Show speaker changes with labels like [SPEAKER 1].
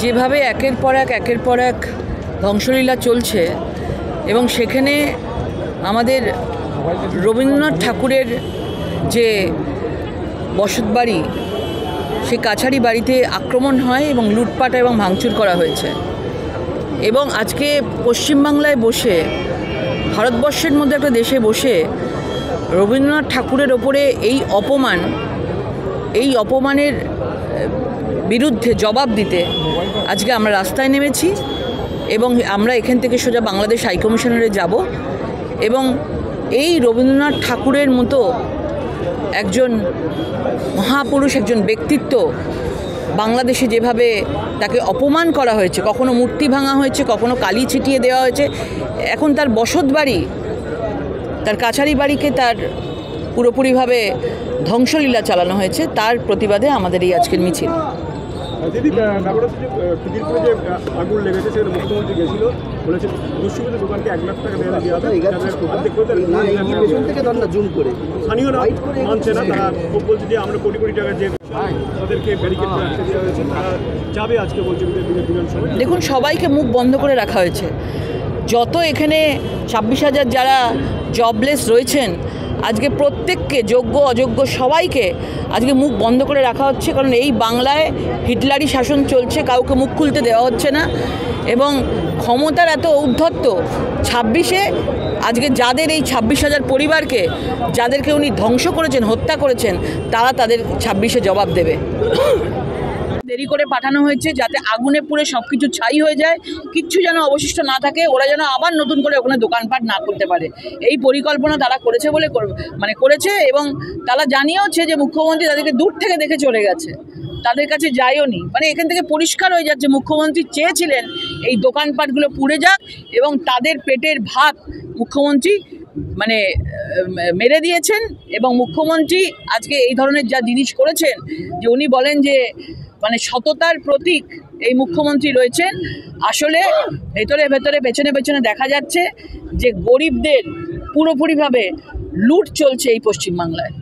[SPEAKER 1] যেভাবে একের পর এক ধ্বংসলীলা চলছে এবং সেখানে আমাদের রবীন্দ্রনাথ ঠাকুরের যে বসতবাড়ি সেই কাছারি বাড়িতে আক্রমণ হয় এবং লুটপাট এবং ভাঙচুর করা হয়েছে। এবং আজকে পশ্চিমবাংলায় বসে, ভারতবর্ষের মধ্যে একটা দেশে বসে রবীন্দ্রনাথ ঠাকুরের ওপরে এই অপমানের বিরুদ্ধে জবাব দিতে আজকে আমরা রাস্তায় নেমেছি এবং আমরা এখান থেকে সোজা বাংলাদেশ হাইকমিশনারে যাব এবং এই রবীন্দ্রনাথ ঠাকুরের মতো একজন মহাপুরুষ, একজন ব্যক্তিত্ব বাংলাদেশে যেভাবে তাকে অপমান করা হয়েছে, কখনো মূর্তি ভাঙা হয়েছে, কখনো কালি ছিটিয়ে দেওয়া হয়েছে, এখন তার বসতবাড়ি, তার কাছারি বাড়িকে তার পুরোপুরিভাবে ধ্বংসলীলা চালানো হয়েছে, তার প্রতিবাদে আমাদের এই আজকের মিছিল।
[SPEAKER 2] দিদি, ব্যাপারটা হচ্ছে খিদিরপুরে যে আগুন লেগেছে সেখানে মুখ্যমন্ত্রী গেছিল, বলেছে দুষ্কৃতীদের দোকানকে 1 লাখ টাকা দেওয়া হবে। স্থানীয়রা মানছে না, তারা বলছে যে আমরা কোটি কোটি টাকা যে তাদেরকে ব্যারিকেড করে আটকে দেওয়া হয়েছে, তারা যাবে আজকে বলছে বিধানসভায়।
[SPEAKER 1] দেখুন, সবাইকে মুখ বন্ধ করে রাখা হয়েছে। যত এখানে 26,000 যারা জবলেস রয়েছেন, আজকে প্রত্যেককে, যোগ্য অযোগ্য সবাইকে আজকে মুখ বন্ধ করে রাখা হচ্ছে, কারণ এই বাংলায় হিটলারি শাসন চলছে, কাউকে মুখ খুলতে দেওয়া হচ্ছে না। এবং ক্ষমতার এত ঔদ্ধত্য 26-এ আজকে যাদের এই 26,000 পরিবারকে, যাদেরকে উনি ধ্বংস করেছেন, হত্যা করেছেন, তারা তাদের 26-এ জবাব দেবে। দেরি করে পাঠানো হয়েছে যাতে আগুনে পুড়ে সব কিছু ছাই হয়ে যায়, কিচ্ছু যেন অবশিষ্ট না থাকে, ওরা যেন আবার নতুন করে ওখানে দোকানপাট না করতে পারে। এই পরিকল্পনা তারা করেছে বলে করেছে এবং তারা জানিয়েওছে যে মুখ্যমন্ত্রী তাদেরকে দূর থেকে দেখে চলে গেছে, তাদের কাছে যায়ও নি। এখান থেকে পরিষ্কার হয়ে যাচ্ছে মুখ্যমন্ত্রী চেয়েছিলেন এই দোকানপাটগুলো পুড়ে যাক এবং তাদের পেটের ভাত মুখ্যমন্ত্রী মেরে দিয়েছেন। এবং মুখ্যমন্ত্রী আজকে এই ধরনের যা জিনিস করেছেন, যে উনি বলেন যে সততার প্রতীক এই মুখ্যমন্ত্রী রয়েছেন, আসলে ভেতরে পেছনে দেখা যাচ্ছে যে গরিবদের পুরোপুরিভাবে লুট চলছে এই পশ্চিমবাংলায়।